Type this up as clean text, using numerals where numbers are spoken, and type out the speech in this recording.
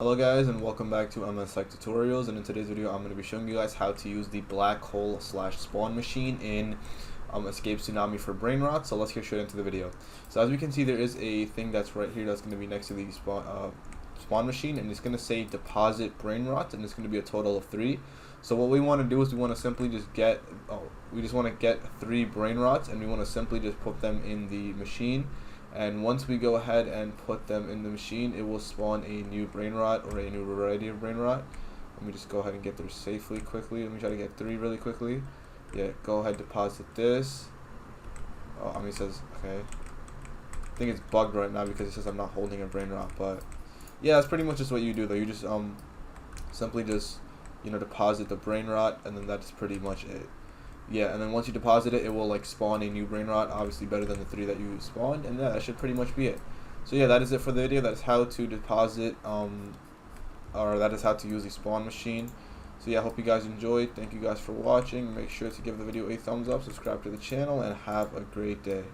Hello guys, and welcome back to MS Tech Tutorials. And in today's video I'm going to be showing you guys how to use the black hole slash spawn machine in Escape Tsunami for Brainrots. So let's get straight into the video. So as we can see, there is a thing that's right here that's going to be next to the spawn machine, and it's going to say deposit Brainrots, and it's going to be a total of 3. So what we want to do is we want to simply just get 3 Brainrots, and we want to simply just put them in the machine. And once we go ahead and put them in the machine, it will spawn a new Brainrot or a new variety of Brainrot. Let me just go ahead and get there safely quickly. Let me try to get 3 really quickly. Yeah, go ahead, deposit this. Oh, it says, okay. I think it's bugged right now because it says I'm not holding a Brainrot, but yeah, that's pretty much just what you do though. You just simply just, deposit the Brainrot, and then that's pretty much it. Yeah, and then once you deposit it, it will like spawn a new Brainrot, obviously better than the 3 that you spawned, and yeah, that should pretty much be it. So yeah, that is it for the video. That is how to deposit, or that is how to use the spawn machine. So yeah, I hope you guys enjoyed. Thank you guys for watching. Make sure to give the video a thumbs up, subscribe to the channel, and have a great day.